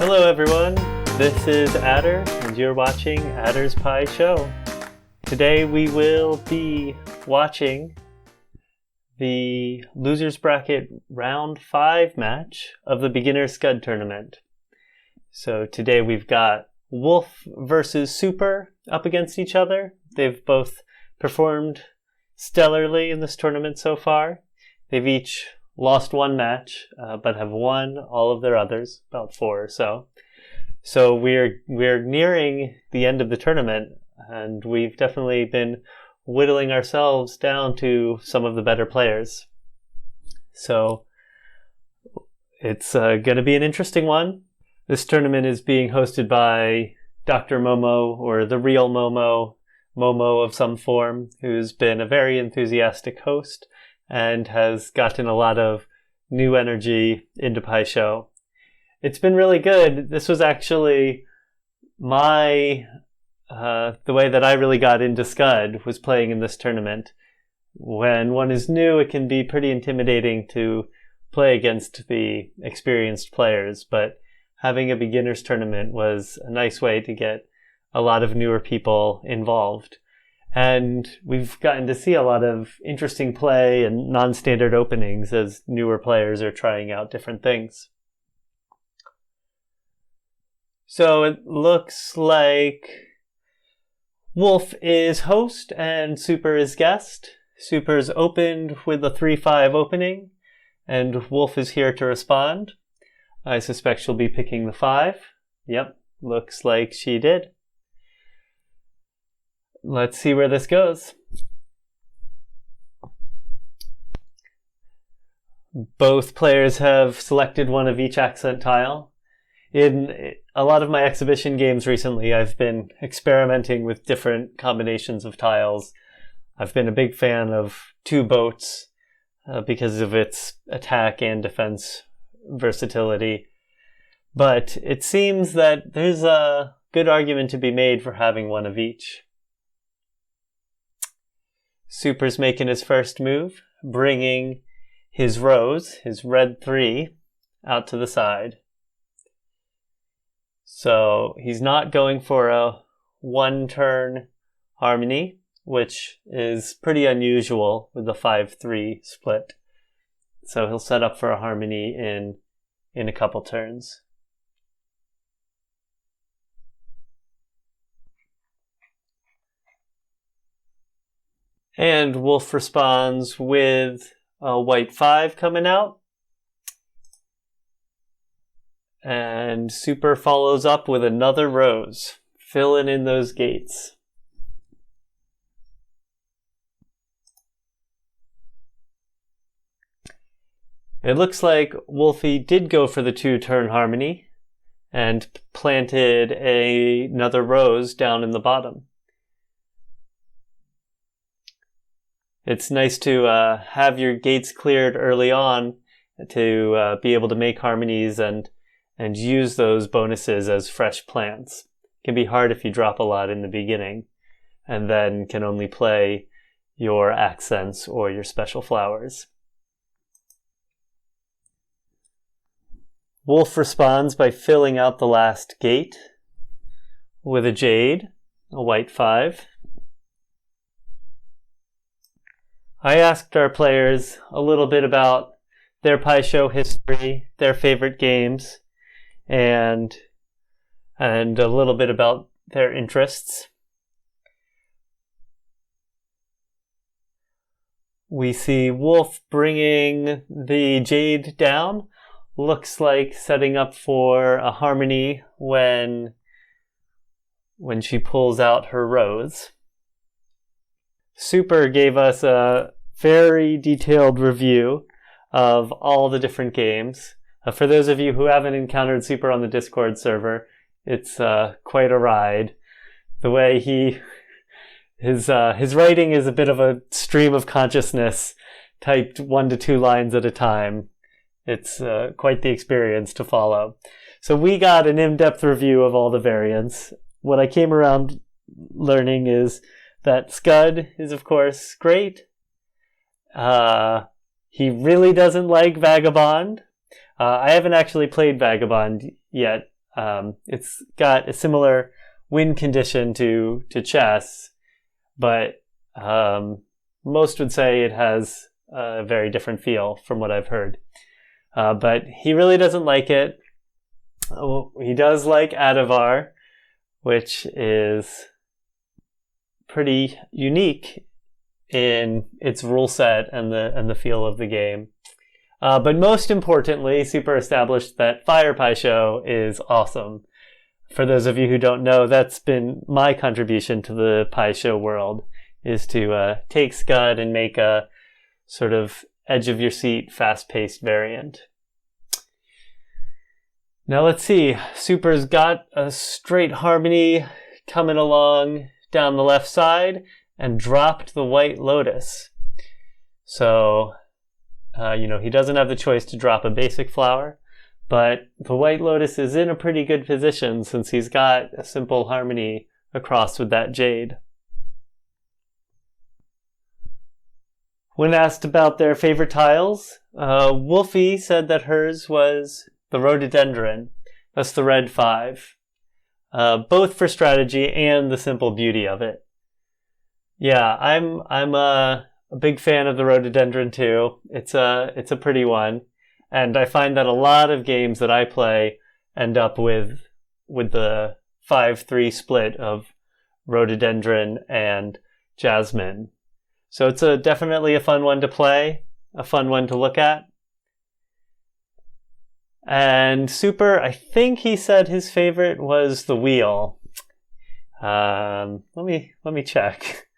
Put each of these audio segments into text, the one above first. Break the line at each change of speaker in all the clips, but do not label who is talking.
Hello everyone, this is Adder and you're watching Adder's Pai Sho. Today we will be watching the Losers Bracket Round 5 match of the Beginner Skud Tournament. So today we've got Wolf versus Super up against each other. They've both performed stellarly in this tournament so far. They've each lost one match, but have won all of their others, about 4 or so. So we're nearing the end of the tournament, and we've definitely been whittling ourselves down to some of the better players. So it's going to be an interesting one. This tournament is being hosted by Dr. Momo, or the real Momo of some form, who's been a very enthusiastic host and has gotten a lot of new energy into Pai Sho. It's been really good. This was actually the way that I really got into Skud was playing in this tournament. When one is new, it can be pretty intimidating to play against the experienced players, but having a beginner's tournament was a nice way to get a lot of newer people involved. And we've gotten to see a lot of interesting play and non-standard openings as newer players are trying out different things. So it looks like Wolf is host and Super is guest. Super's opened with a 3-5 opening, and Wolf is here to respond. I suspect she'll be picking the 5. Yep, looks like she did. Let's see where this goes. Both players have selected one of each accent tile. In a lot of my exhibition games recently, I've been experimenting with different combinations of tiles. I've been a big fan of 2 boats because of its attack and defense versatility. But it seems that there's a good argument to be made for having one of each. Super's making his first move, bringing his rose, his red 3, out to the side. So he's not going for a 1-turn harmony, which is pretty unusual with the 5-3 split. So he'll set up for a harmony in a couple turns. And Wolf responds with a white 5 coming out. And Super follows up with another rose, filling in those gates. It looks like Wolfie did go for the 2-turn harmony and planted another rose down in the bottom. It's nice to have your gates cleared early on to be able to make harmonies and use those bonuses as fresh plants. It can be hard if you drop a lot in the beginning and then can only play your accents or your special flowers. Wolf responds by filling out the last gate with a jade, a white 5. I asked our players a little bit about their Pai Sho history, their favorite games, and a little bit about their interests. We see Wolf bringing the jade down. Looks like setting up for a harmony when she pulls out her rose. Super gave us a very detailed review of all the different games. For those of you who haven't encountered Super on the Discord server, it's quite a ride. The way his writing is a bit of a stream of consciousness, typed 1 to 2 lines at a time. It's quite the experience to follow. So we got an in-depth review of all the variants. What I came around learning is that Skud is, of course, great. He really doesn't like Vagabond. I haven't actually played Vagabond yet. It's got a similar win condition to chess, but most would say it has a very different feel from what I've heard. But he really doesn't like it. He does like Adavar, which is pretty unique in its rule set and the feel of the game. But most importantly, Super established that Fire Pai Sho is awesome. For those of you who don't know, that's been my contribution to the Pai Sho world, is to take Skud and make a sort of edge-of-your-seat, fast-paced variant. Now let's see. Super's got a straight harmony coming along down the left side and dropped the White Lotus. So, he doesn't have the choice to drop a basic flower, but the White Lotus is in a pretty good position since he's got a simple harmony across with that jade. When asked about their favorite tiles, Wolfie said that hers was the rhododendron. That's the red 5. Both for strategy and the simple beauty of it. Yeah, I'm a big fan of the rhododendron too. It's a pretty one, and I find that a lot of games that I play end up with the 5-3 split of rhododendron and jasmine. So it's definitely a fun one to play, a fun one to look at. And Super, I think he said his favorite was the wheel. Let me check.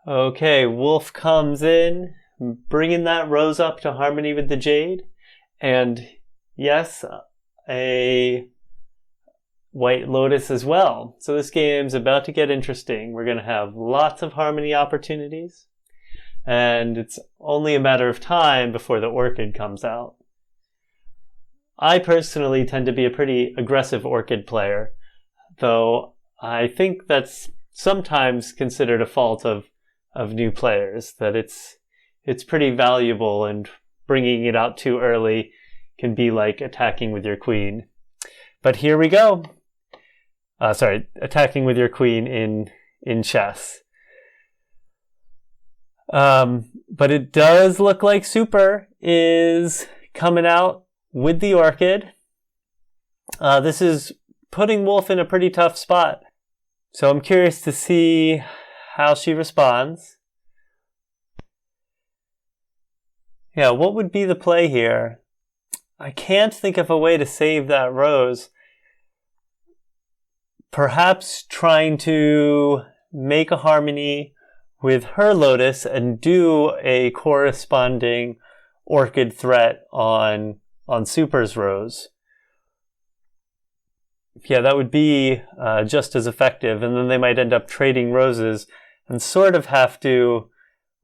Okay, Wolf comes in, bringing that rose up to harmony with the jade. And yes, a White Lotus as well. So this game's about to get interesting. We're going to have lots of harmony opportunities, and it's only a matter of time before the Orchid comes out. I personally tend to be a pretty aggressive Orchid player, though I think that's sometimes considered a fault of new players, that it's pretty valuable, and bringing it out too early can be like attacking with your queen. But here we go. Attacking with your queen in chess. But it does look like Super is coming out with the Orchid. This is putting Wolf in a pretty tough spot. So I'm curious to see how she responds. Yeah, what would be the play here? I can't think of a way to save that rose. Perhaps trying to make a harmony with her Lotus and do a corresponding Orchid threat on Super's rose. Yeah, that would be just as effective, and then they might end up trading roses and sort of have to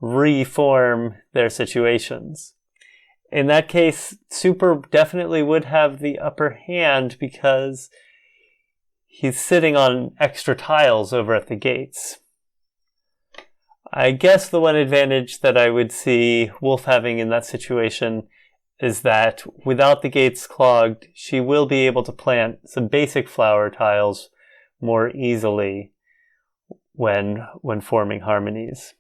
reform their situations. In that case, Super definitely would have the upper hand because he's sitting on extra tiles over at the gates. I guess the one advantage that I would see Wolf having in that situation is that without the gates clogged, she will be able to plant some basic flower tiles more easily when forming harmonies.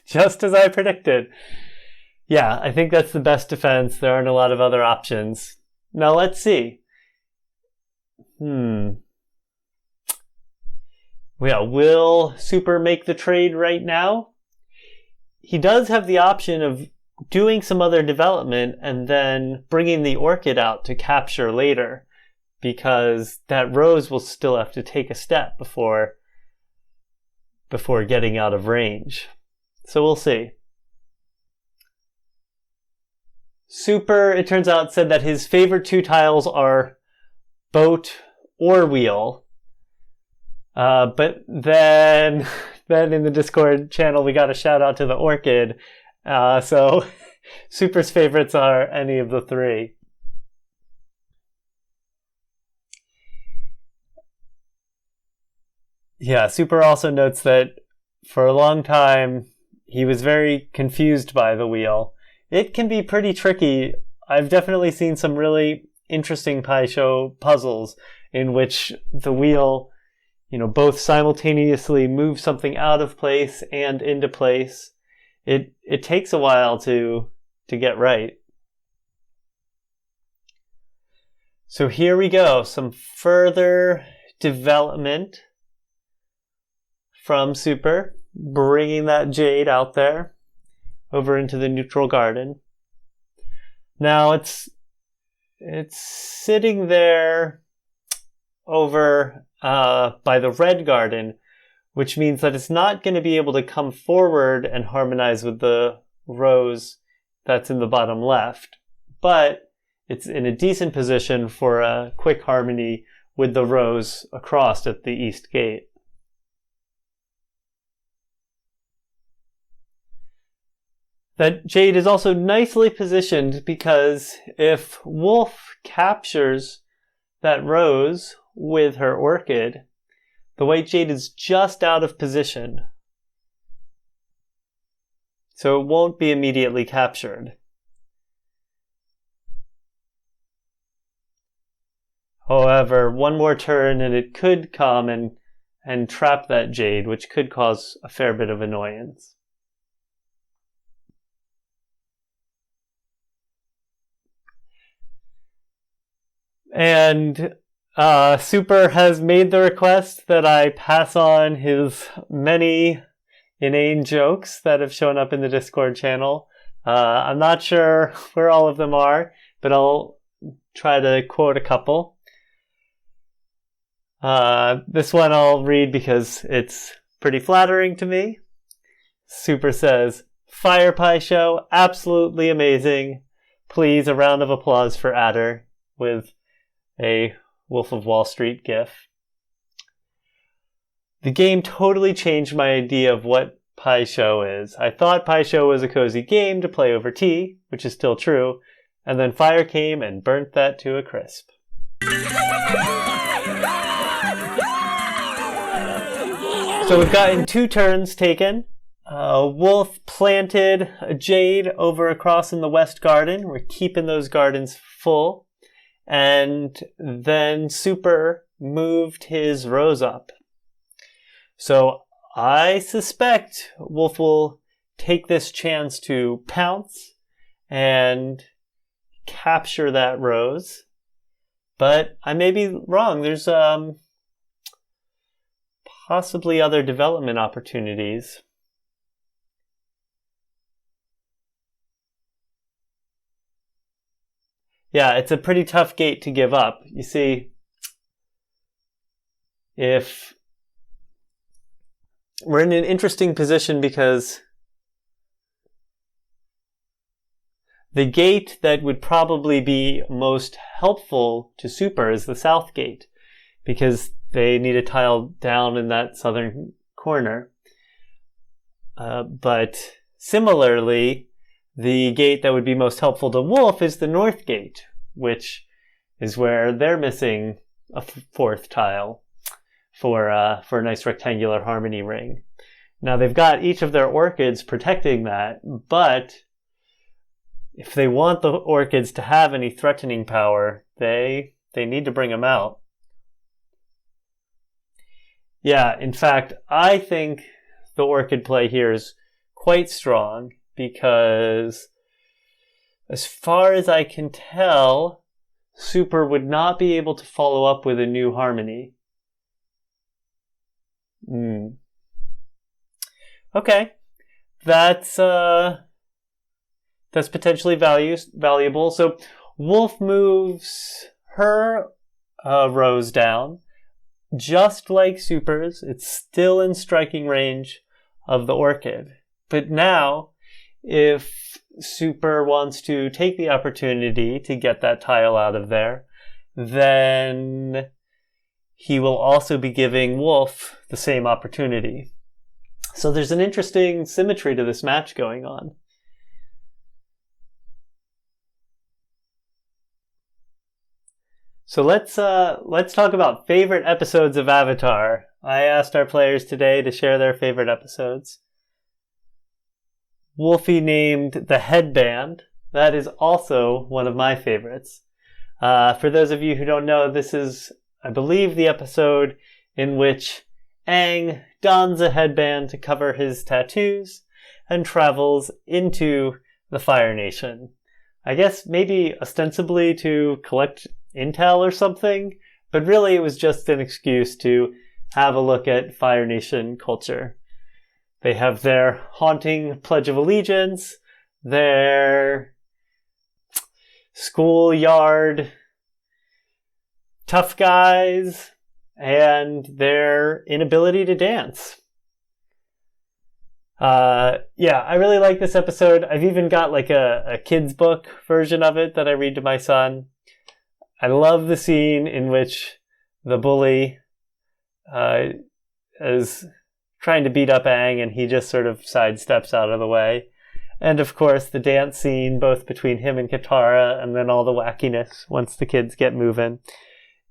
Just as I predicted. Yeah, I think that's the best defense. There aren't a lot of other options. Now let's see. Yeah, will Super make the trade right now? He does have the option of doing some other development and then bringing the Orchid out to capture later, because that rose will still have to take a step before getting out of range. So we'll see. Super, it turns out, said that his favorite 2 tiles are boat or wheel. But then in the Discord channel, we got a shout out to the Orchid. So Super's favorites are any of the 3. 3. Yeah, Super also notes that for a long time he was very confused by the wheel. It can be pretty tricky. I've definitely seen some really interesting Pai Sho puzzles in which the wheel, both simultaneously moves something out of place and into place. It takes a while to get right. So here we go, some further development from Super, bringing that jade out there over into the neutral garden. Now it's sitting there over by the red garden, which means that it's not going to be able to come forward and harmonize with the rose that's in the bottom left, but it's in a decent position for a quick harmony with the rose across at the east gate. That jade is also nicely positioned because if Wolf captures that rose with her orchid, the white jade is just out of position, so it won't be immediately captured. However, one more turn and it could come and trap that jade, which could cause a fair bit of annoyance. And Super has made the request that I pass on his many inane jokes that have shown up in the Discord channel. I'm not sure where all of them are, but I'll try to quote a couple. This one I'll read because it's pretty flattering to me. Super says, "Fire Pai Sho, absolutely amazing. Please, a round of applause for Adder," with a Wolf of Wall Street gif. The game totally changed my idea of what Pai Sho is. I thought Pai Sho was a cozy game to play over tea, which is still true, and then fire came and burnt that to a crisp. So we've gotten 2 turns taken. Wolf planted a jade over across in the west garden. We're keeping those gardens full. And then Super moved his rose up. So I suspect Wolf will take this chance to pounce and capture that rose. But I may be wrong. There's possibly other development opportunities. Yeah, it's a pretty tough gate to give up. You see, if we're in an interesting position because the gate that would probably be most helpful to Super is the south gate, because they need a tile down in that southern corner. But similarly, the gate that would be most helpful to Wolf is the north gate, which is where they're missing a 4th tile for a nice rectangular harmony ring. Now they've got each of their orchids protecting that, but if they want the orchids to have any threatening power, they need to bring them out. Yeah, in fact, I think the orchid play here is quite strong because, as far as I can tell, Super would not be able to follow up with a new harmony. Okay, that's potentially valuable. So Wolf moves her rose down. Just like Super's, it's still in striking range of the orchid. But now, if Super wants to take the opportunity to get that tile out of there, then he will also be giving Wolf the same opportunity. So there's an interesting symmetry to this match going on. So let's talk about favorite episodes of Avatar. I asked our players today to share their favorite episodes. Wolfie named The Headband. That is also one of my favorites. For those of you who don't know, this is, I believe, the episode in which Aang dons a headband to cover his tattoos and travels into the Fire Nation. I guess maybe ostensibly to collect intel or something, but really it was just an excuse to have a look at Fire Nation culture. They have their haunting Pledge of Allegiance, their schoolyard tough guys, and their inability to dance. I really like this episode. I've even got like a kid's book version of it that I read to my son. I love the scene in which the bully is trying to beat up Aang and he just sort of sidesteps out of the way. And of course the dance scene both between him and Katara and then all the wackiness once the kids get moving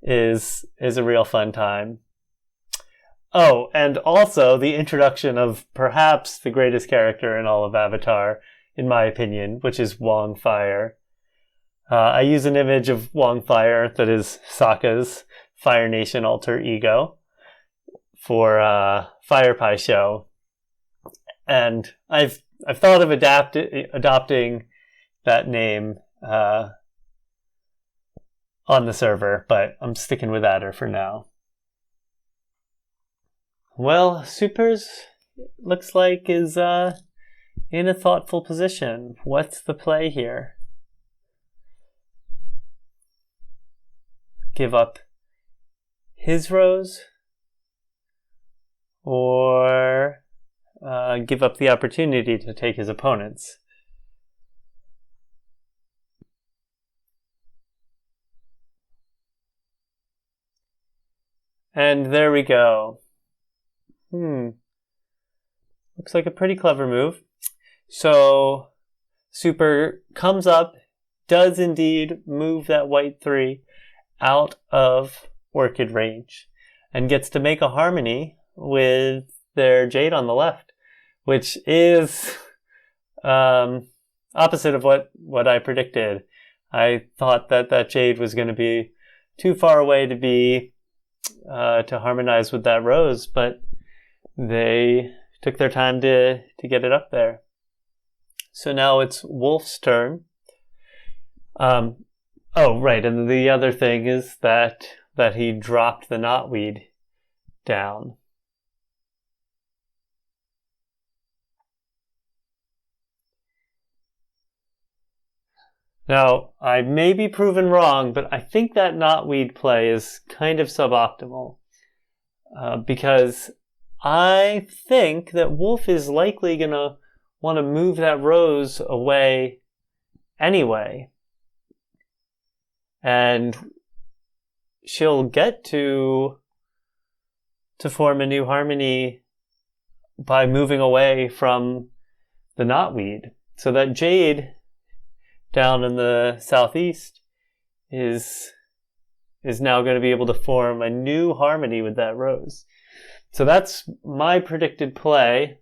is a real fun time. Oh, and also the introduction of perhaps the greatest character in all of Avatar, in my opinion, which is Wong Fire. I use an image of Wong Fire that is Sokka's Fire Nation alter ego for Skud Pai Sho. And I've thought of adopting that name on the server, but I'm sticking with Adder for now. Well, Supers looks like is in a thoughtful position. What's the play here? Give up his rose? Or give up the opportunity to take his opponent's? And there we go. Looks like a pretty clever move. So, Super comes up, does indeed move that white 3 out of Orchid range, and gets to make a harmony with their Jade on the left, which is opposite of what I predicted. I thought that Jade was going to be too far away to be to harmonize with that rose, but they took their time to get it up there. So now it's Wolf's turn. Oh, right, and the other thing is that he dropped the knotweed down. Now, I may be proven wrong, but I think that knotweed play is kind of suboptimal. Because I think that Wolf is likely going to want to move that rose away anyway. And she'll get to form a new harmony by moving away from the knotweed. So that Jade down in the southeast is now going to be able to form a new harmony with that rose. So that's my predicted play.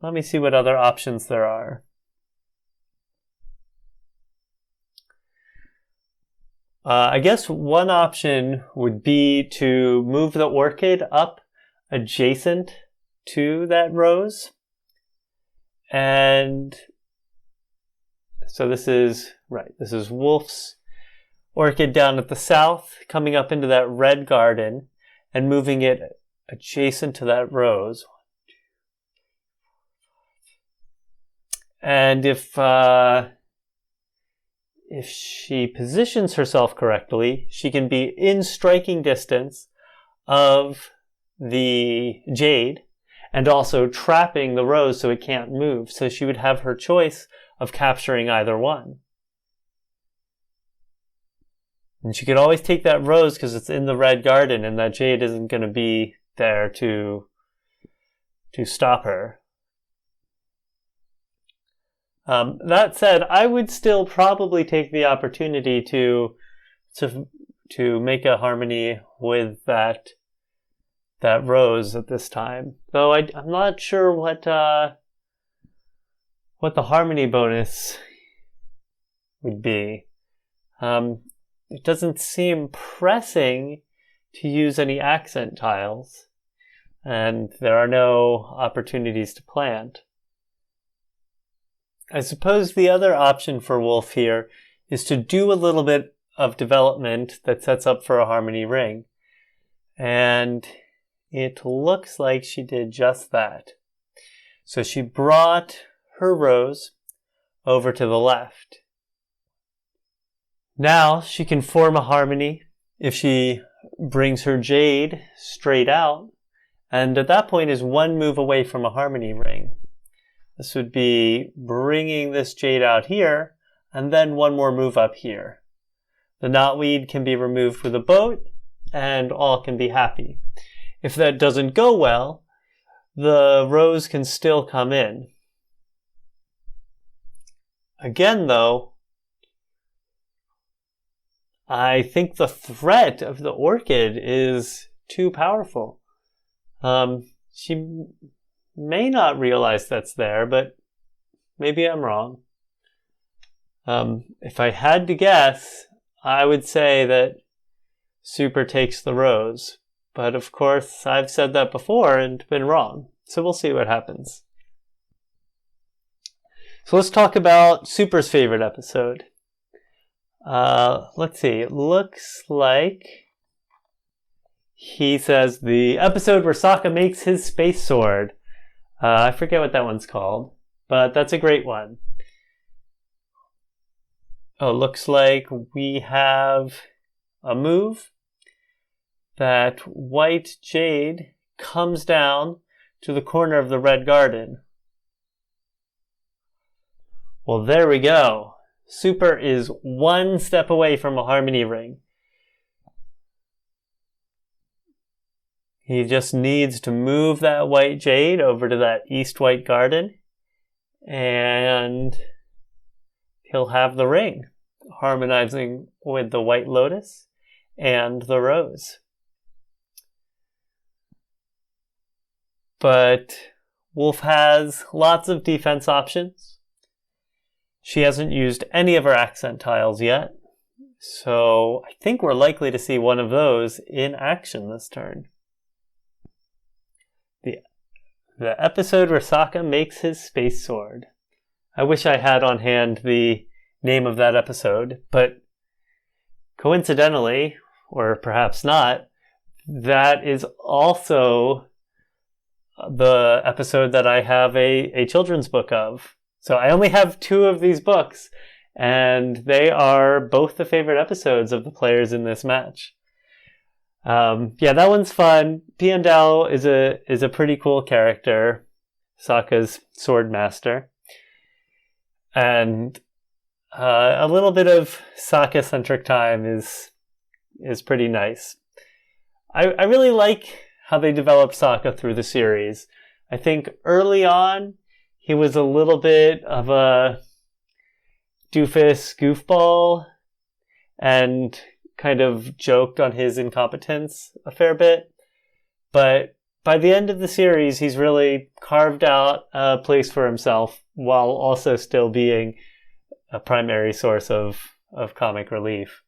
Let me see what other options there are. I guess one option would be to move the orchid up adjacent to that rose. And so this is Wolf's orchid down at the south, coming up into that red garden and moving it adjacent to that rose. And if she positions herself correctly, she can be in striking distance of the Jade and also trapping the rose so it can't move. So she would have her choice of capturing either one. And she could always take that rose because it's in the red garden and that Jade isn't going to be there to stop her. That said, I would still probably take the opportunity to make a harmony with that rose at this time. Though I'm not sure what the harmony bonus would be. It doesn't seem pressing to use any accent tiles, and there are no opportunities to plant. I suppose the other option for Wolf here is to do a little bit of development that sets up for a harmony ring. And it looks like she did just that. So she brought her rose over to the left. Now she can form a harmony if she brings her jade straight out, and at that point is one move away from a harmony ring. This would be bringing this jade out here, and then one more move up here. The knotweed can be removed with a boat, and all can be happy. If that doesn't go well, the rose can still come in. Again, though, I think the threat of the orchid is too powerful. She may not realize that's there, but maybe I'm wrong. If I had to guess, I would say that Super takes the rose. But of course, I've said that before and been wrong. So we'll see what happens. So let's talk about Super's favorite episode. Let's see. It looks like he says the episode where Sokka makes his space sword. I forget what that one's called, but that's a great one. Oh, looks like we have a move that white jade comes down to the corner of the red garden. Well, there we go. Super is one step away from a harmony ring. He just needs to move that white jade over to that east white garden, and he'll have the ring, harmonizing with the white lotus and the rose. But Wolf has lots of defense options. She hasn't used any of her accent tiles yet, so I think we're likely to see one of those in action this turn. The episode where Sokka makes his space sword. I wish I had on hand the name of that episode, but coincidentally, or perhaps not, that is also the episode that I have a children's book of. So I only have 2 of these books, and they are both the favorite episodes of the players in this match. Yeah, that one's fun. Piandao is a pretty cool character, Sokka's sword master, and a little bit of Sokka-centric time is pretty nice. I really like how they developed Sokka through the series. I think early on he was a little bit of a doofus goofball and kind of joked on his incompetence a fair bit. But by the end of the series, he's really carved out a place for himself while also still being a primary source of comic relief.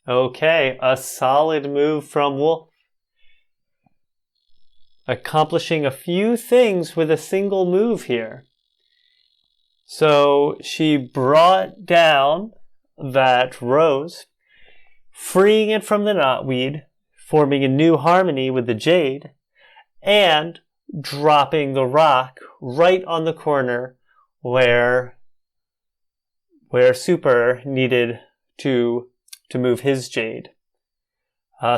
Okay, a solid move from Wolf. Accomplishing a few things with a single move here. So she brought down that rose, freeing it from the knotweed, forming a new harmony with the jade, and dropping the rock right on the corner where Super needed to move his jade.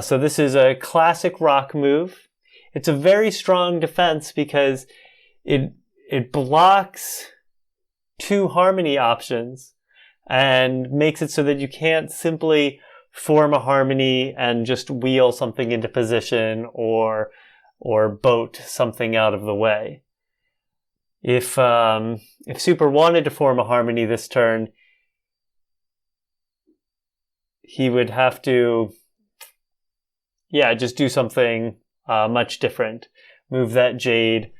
So this is a classic rock move. It's a very strong defense because it blocks 2 harmony options and makes it so that you can't simply form a harmony and just wheel something into position or boat something out of the way. If Super wanted to form a harmony this turn, he would have to, just do something much different. Move that jade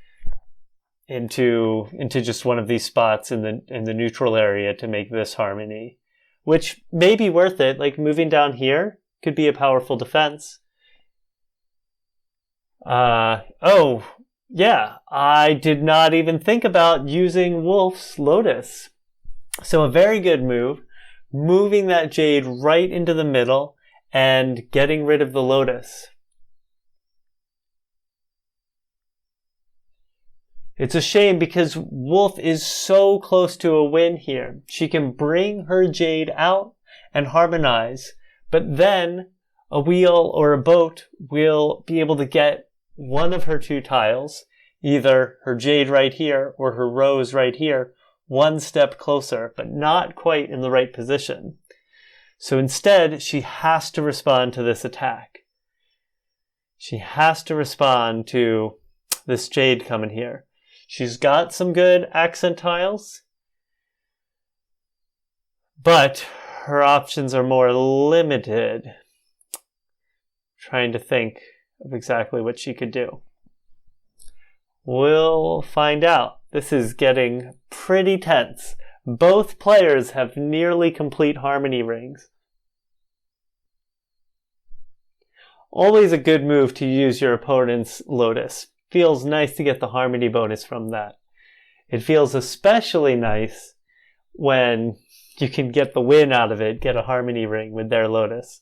into just one of these spots in the neutral area to make this harmony, which may be worth it. Like moving down here could be a powerful defense. I did not even think about using Wolf's Lotus. So a very good move, moving that jade right into the middle and getting rid of the Lotus. It's a shame because Wolf is so close to a win here. She can bring her jade out and harmonize, but then a wheel or a boat will be able to get one of her two tiles, either her jade right here or her rose right here, one step closer, but not quite in the right position. So instead, she has to respond to this attack. She has to respond to this jade coming here. She's got some good accent tiles, but her options are more limited. Trying to think of exactly what she could do. We'll find out. This is getting pretty tense. Both players have nearly complete harmony rings. Always a good move to use your opponent's Lotus. Feels nice to get the harmony bonus from that. It feels especially nice when you can get the win out of it, get a harmony ring with their Lotus.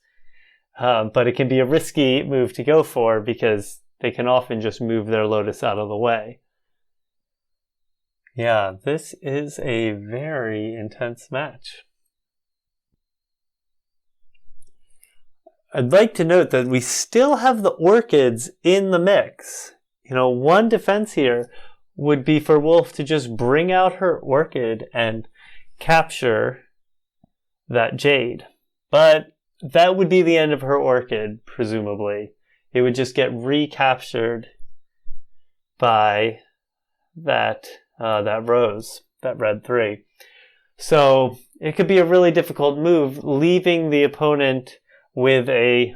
But it can be a risky move to go for because they can often just move their Lotus out of the way. Yeah, this is a very intense match. I'd like to note that we still have the Orchids in the mix. One defense here would be for Wolf to just bring out her Orchid and capture that jade. But that would be the end of her Orchid, presumably. It would just get recaptured by that rose, that red 3. So it could be a really difficult move, leaving the opponent with a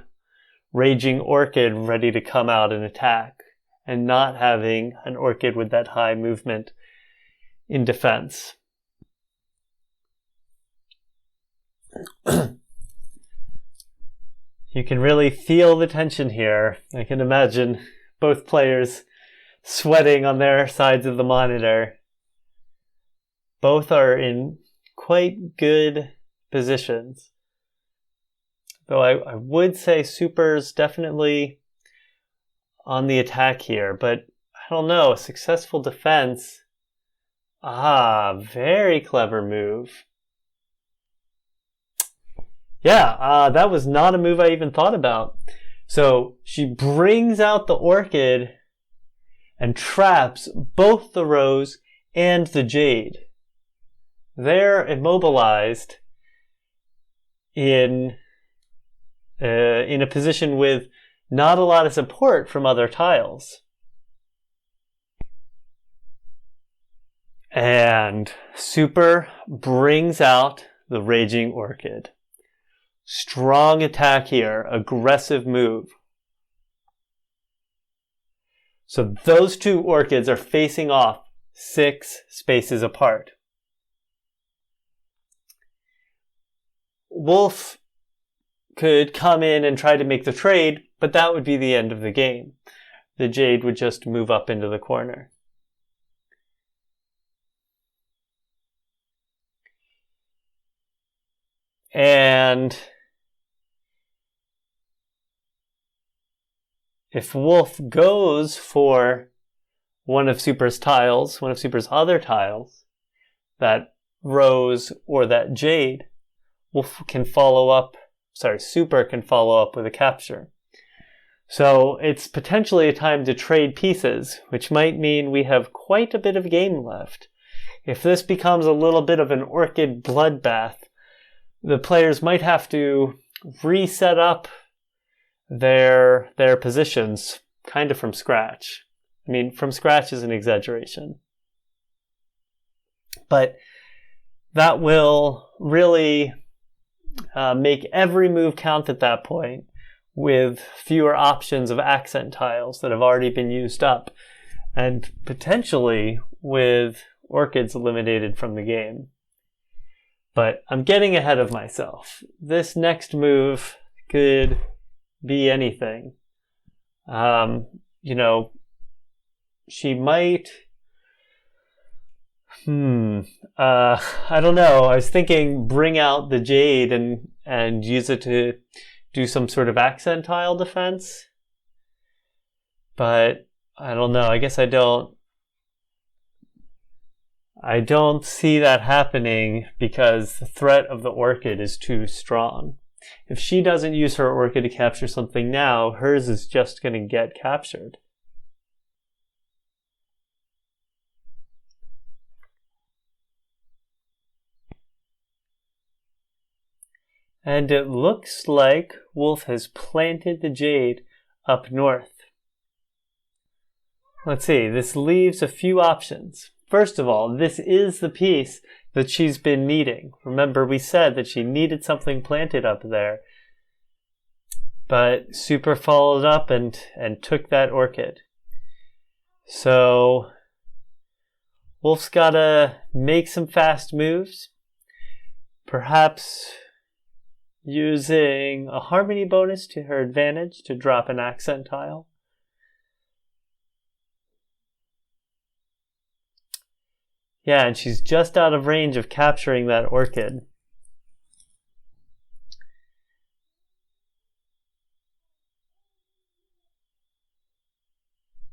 raging Orchid ready to come out and attack, and not having an Orchid with that high movement in defense. You can really feel the tension here. I can imagine both players sweating on their sides of the monitor. Both are in quite good positions. Though I would say Super's definitely on the attack here, but I don't know, a successful defense. Very clever move. Yeah, that was not a move I even thought about. So she brings out the Orchid and traps both the rose and the jade. They're immobilized in a position with not a lot of support from other tiles. And Super brings out the Raging Orchid. Strong attack here, aggressive move. So those two Orchids are facing off 6 spaces apart. Wolf could come in and try to make the trade, but that would be the end of the game. The jade would just move up into the corner. And if Wolf goes for one of Super's tiles, one of Super's other tiles, that rose or that jade, Super can follow up with a capture. So it's potentially a time to trade pieces, which might mean we have quite a bit of game left. If this becomes a little bit of an Orchid bloodbath, the players might have to reset up their positions kind of from scratch. I mean, from scratch is an exaggeration. But that will really make every move count at that point, with fewer options of accent tiles that have already been used up, and potentially with Orchids eliminated from the game. But I'm getting ahead of myself. This next move could be anything. She might... I don't know. I was thinking bring out the Jade and use it to do some sort of accent tile defense. But I don't know. I guess I don't see that happening because the threat of the Orchid is too strong. If she doesn't use her Orchid to capture something now, hers is just going to get captured. And it looks like Wolf has planted the Jade up north. Let's see, this leaves a few options. First of all, this is the piece that she's been needing. Remember, we said that she needed something planted up there. But Super followed up and took that Orchid. So Wolf's gotta make some fast moves. Perhaps using a harmony bonus to her advantage to drop an accent tile. Yeah, and she's just out of range of capturing that Orchid.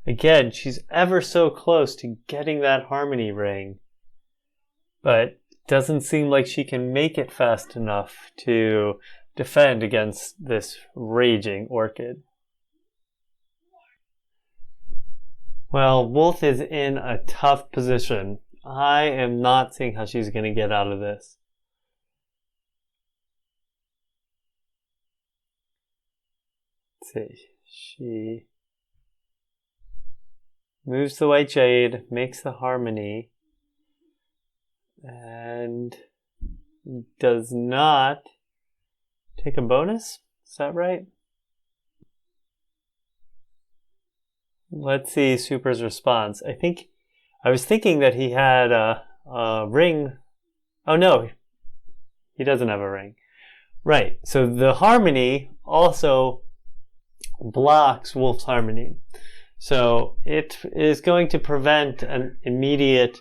Again, she's ever so close to getting that harmony ring, but doesn't seem like she can make it fast enough to defend against this raging Orchid. Well, Wolf is in a tough position. I am not seeing how she's going to get out of this. Let's see. She moves the white Jade, makes the harmony, and does not take a bonus? Is that right? Let's see Super's response. I was thinking that he had a ring. Oh no, he doesn't have a ring. Right, so the harmony also blocks Wolf's harmony. So it is going to prevent an immediate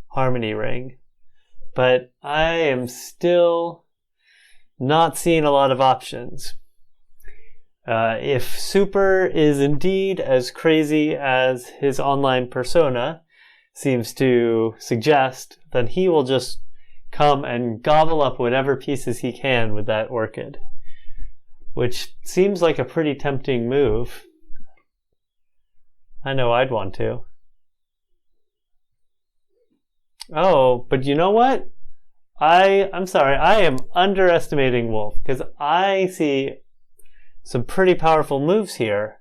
harmony ring. But I am still not seeing a lot of options. If Super is indeed as crazy as his online persona seems to suggest, then he will just come and gobble up whatever pieces he can with that Orchid, which seems like a pretty tempting move. I know I'd want to. Oh, but you know what? I'm sorry, I am underestimating Wolf, because I see some pretty powerful moves here.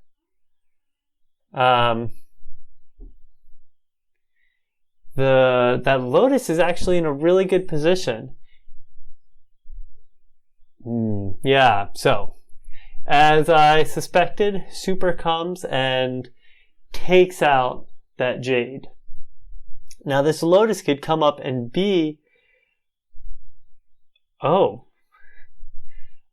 That Lotus is actually in a really good position. Yeah, so as I suspected, Super comes and takes out that Jade. Now this Lotus could come up and be... Oh.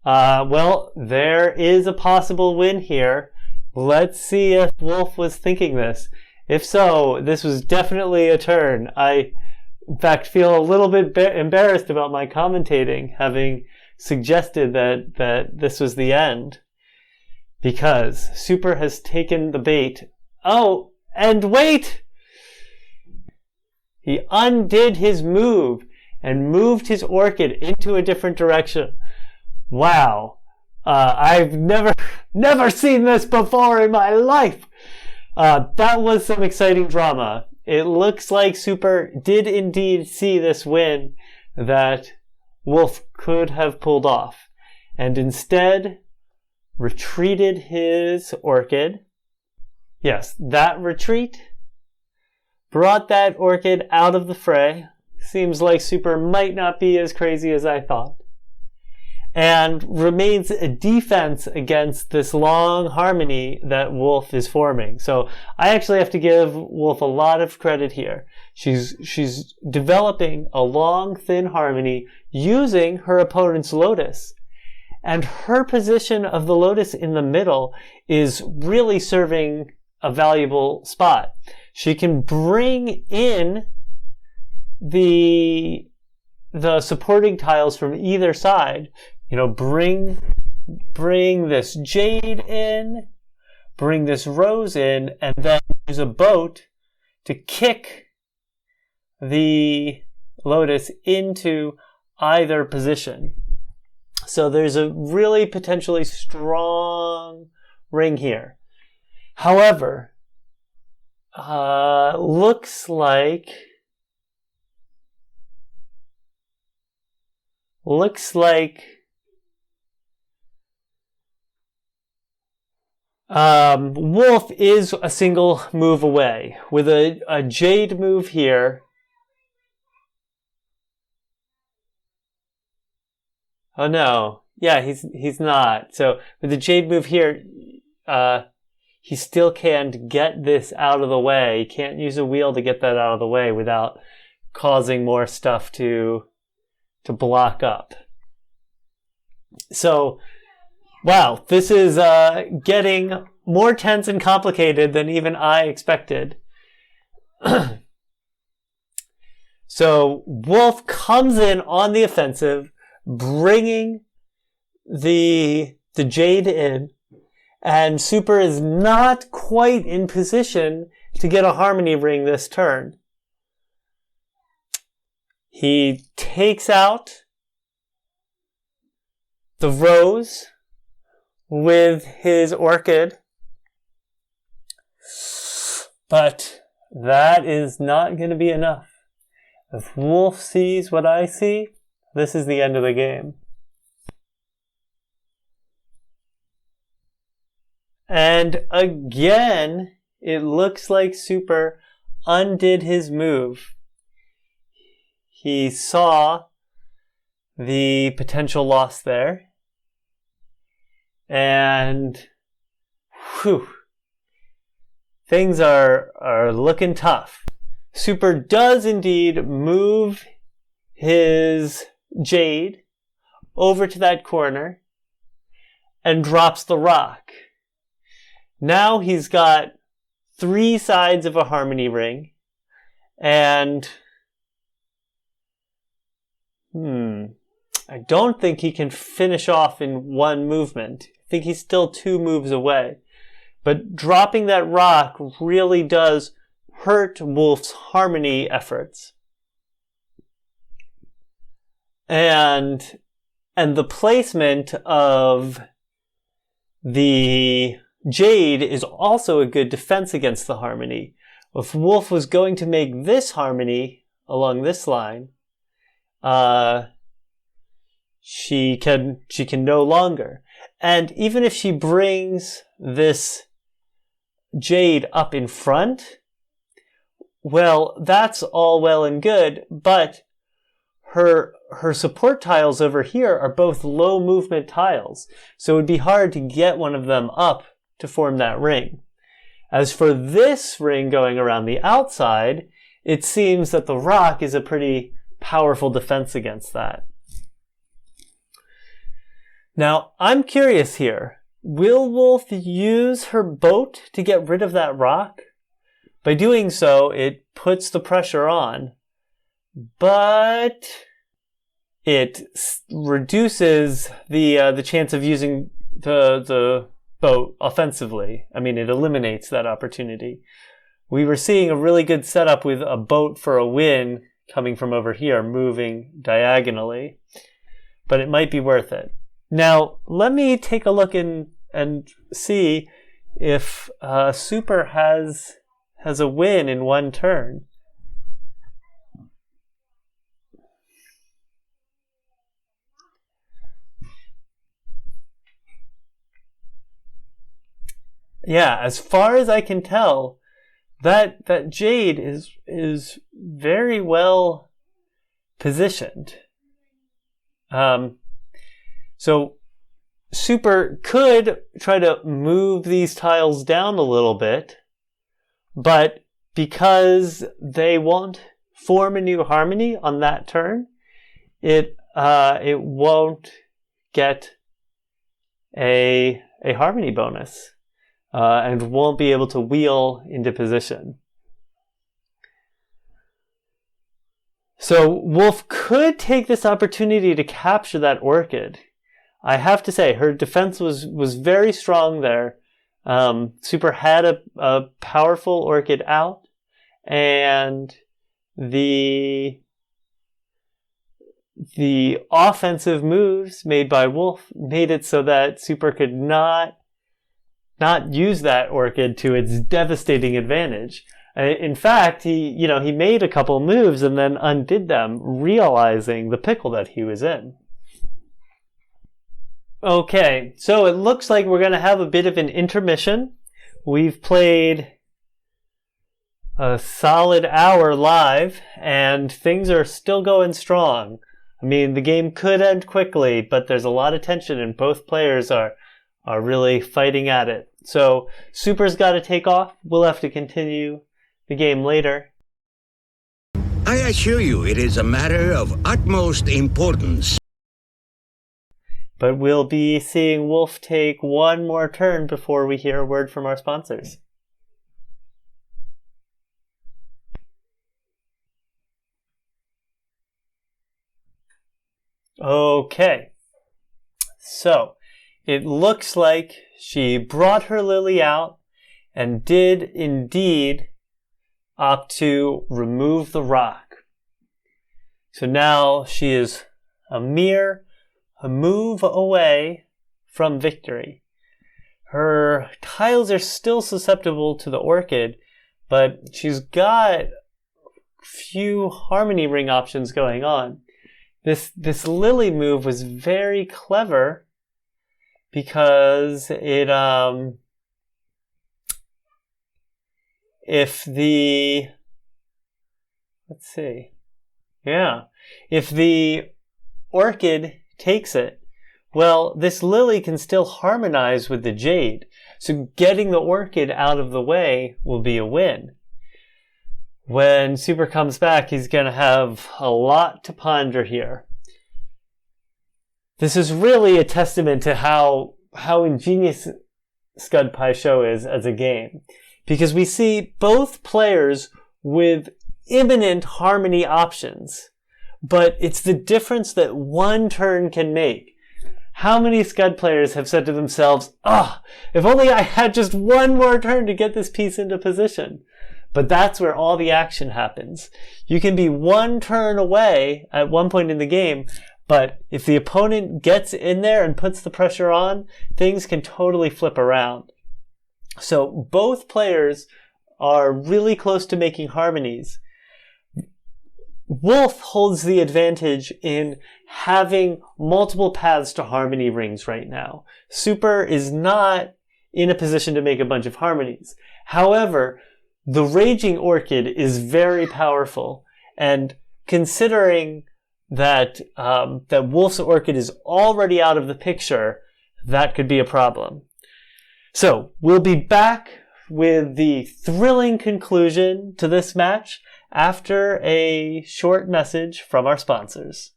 Well, there is a possible win here. Let's see if Wolf was thinking this. If so, this was definitely a turn. I, in fact, feel a little bit embarrassed about my commentating, having suggested that this was the end. Because Super has taken the bait. Oh, and wait! He undid his move and moved his Orchid into a different direction. Wow. I've never seen this before in my life. That was some exciting drama. It looks like Super did indeed see this win that Wolf could have pulled off, and instead retreated his Orchid. Yes, that retreat brought that Orchid out of the fray, Seems like Super might not be as crazy as I thought. And remains a defense against this long harmony that Wolf is forming. So I actually have to give Wolf a lot of credit here. She's developing a long, thin harmony using her opponent's lotus. And her position of the lotus in the middle is really serving a valuable spot. She can bring in the supporting tiles from either side. You know, bring this jade in, bring this rose in, and then use a boat to kick the lotus into either position. So there's a really potentially strong ring here. However, looks like Wolf is a single move away with a jade move here. Oh no. Yeah, he's not. So with the jade move here, he still can't get this out of the way. He can't use a wheel to get that out of the way without causing more stuff to block up. So, wow, this is getting more tense and complicated than even I expected. So Wolf comes in on the offensive, bringing the jade in, and Super is not quite in position to get a harmony ring this turn. He takes out the rose with his orchid, but that is not going to be enough. If Wolf sees what I see, this is the end of the game. And again, it looks like Super undid his move. He saw the potential loss there. And whew, things are looking tough. Super does indeed move his jade over to that corner and drops the rock. Now he's got 3 sides of a harmony ring, and I don't think he can finish off in one movement. I think he's still 2 moves away. But dropping that rock really does hurt Wolf's harmony efforts. And the placement of the jade is also a good defense against the harmony. If Wolf was going to make this harmony along this line, she can no longer. And even if she brings this jade up in front, well, that's all well and good, but her support tiles over here are both low movement tiles, so it would be hard to get one of them up to form that ring. As for this ring going around the outside, it seems that the rock is a pretty powerful defense against that. Now, I'm curious here. Will Wolf use her boat to get rid of that rock? By doing so, it puts the pressure on, but it reduces the chance of using the boat offensively. I mean, it eliminates that opportunity. We were seeing a really good setup with a boat for a win coming from over here, moving diagonally, but it might be worth it. Now, let me take a look and see if Super has a win in one turn. Yeah, as far as I can tell, that jade is very well positioned. So Super could try to move these tiles down a little bit, but because they won't form a new harmony on that turn, it won't get a harmony bonus and won't be able to wheel into position. So Wolf could take this opportunity to capture that Orchid. I have to say, her defense was very strong there. Super had a powerful Orchid out, and the offensive moves made by Wolf made it so that Super could not use that Orchid to its devastating advantage. In fact, he made a couple moves and then undid them, realizing the pickle that he was in. Okay, so it looks like we're going to have a bit of an intermission. We've played a solid hour live, and things are still going strong. I mean, the game could end quickly, but there's a lot of tension, and both players are really fighting at it. So Super's got to take off. We'll have to continue the game later.
I assure you it is a matter of utmost importance.
But we'll be seeing Wolf take one more turn before we hear a word from our sponsors. Okay, so it looks like she brought her Lily out and did indeed opt to remove the rock. So now she is a mere move away from victory. Her tiles are still susceptible to the Orchid, but she's got few harmony ring options going on. This Lily move was very clever because it if the Orchid takes it, well, this Lily can still harmonize with the Jade, so getting the Orchid out of the way will be a win. When Super comes back, he's going to have a lot to ponder here. This is really a testament to how ingenious Skud Pai Sho is as a game, because we see both players with imminent harmony options, but it's the difference that one turn can make. How many Skud players have said to themselves, if only I had just one more turn to get this piece into position? But that's where all the action happens. You can be one turn away at one point in the game, but if the opponent gets in there and puts the pressure on, things can totally flip around. So both players are really close to making harmonies. Wolf holds the advantage in having multiple paths to harmony rings right now. Super is not in a position to make a bunch of harmonies. However, the Raging Orchid is very powerful, and considering that Wolf's Orchid is already out of the picture, that could be a problem. So, we'll be back with the thrilling conclusion to this match after a short message from our sponsors.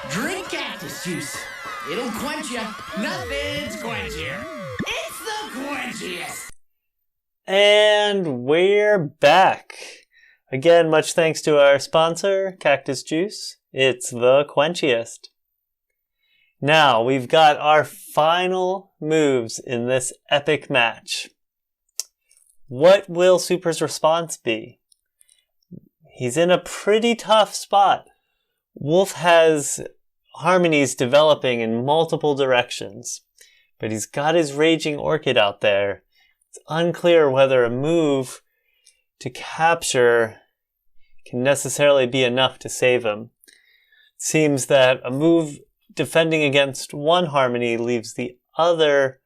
Drink cactus juice. It'll quench you. Nothing's quenchier. It's the quenchiest.
And we're back. Again, much thanks to our sponsor, Cactus Juice. It's the quenchiest. Now, we've got our final moves in this epic match. What will Super's response be? He's in a pretty tough spot. Wolf has harmonies developing in multiple directions, but he's got his Raging Orchid out there. It's unclear whether a move to capture can necessarily be enough to save him. It seems that a move defending against one harmony leaves the other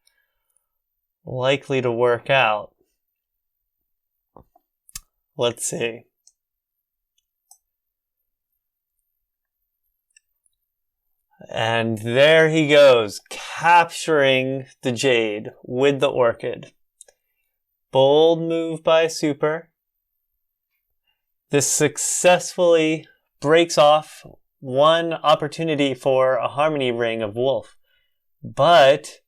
likely to work out. Let's see. And there he goes, capturing the jade with the orchid. Bold move by Super. This successfully breaks off one opportunity for a harmony ring of Wolf. But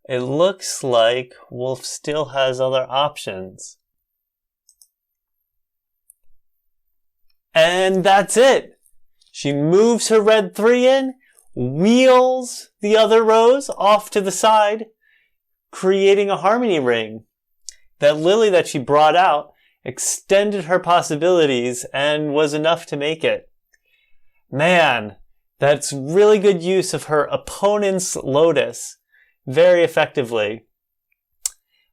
it looks like Wolf still has other options. And that's it. She moves her red 3 in, wheels the other rose off to the side, creating a harmony ring. That lily that she brought out extended her possibilities and was enough to make it. Man, that's really good use of her opponent's lotus very effectively.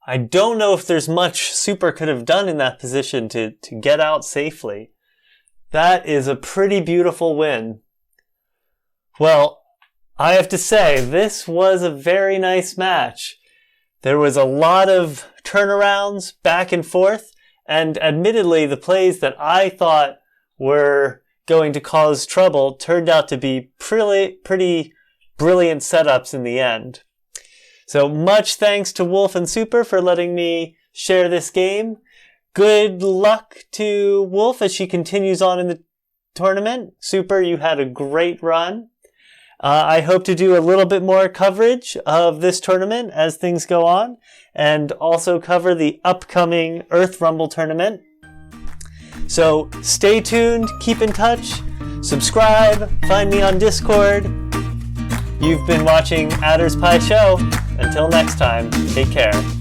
I don't know if there's much Super could have done in that position to get out safely. That is a pretty beautiful win. Well, I have to say, this was a very nice match. There was a lot of turnarounds back and forth, and admittedly, the plays that I thought were going to cause trouble turned out to be pretty brilliant setups in the end. So much thanks to Wolf and Super for letting me share this game. Good luck to Wolf as she continues on in the tournament. Super, you had a great run. I hope to do a little bit more coverage of this tournament as things go on, and also cover the upcoming Earth Rumble tournament. So stay tuned, keep in touch, subscribe, find me on Discord. You've been watching Adder's Pie Show. Until next time, take care.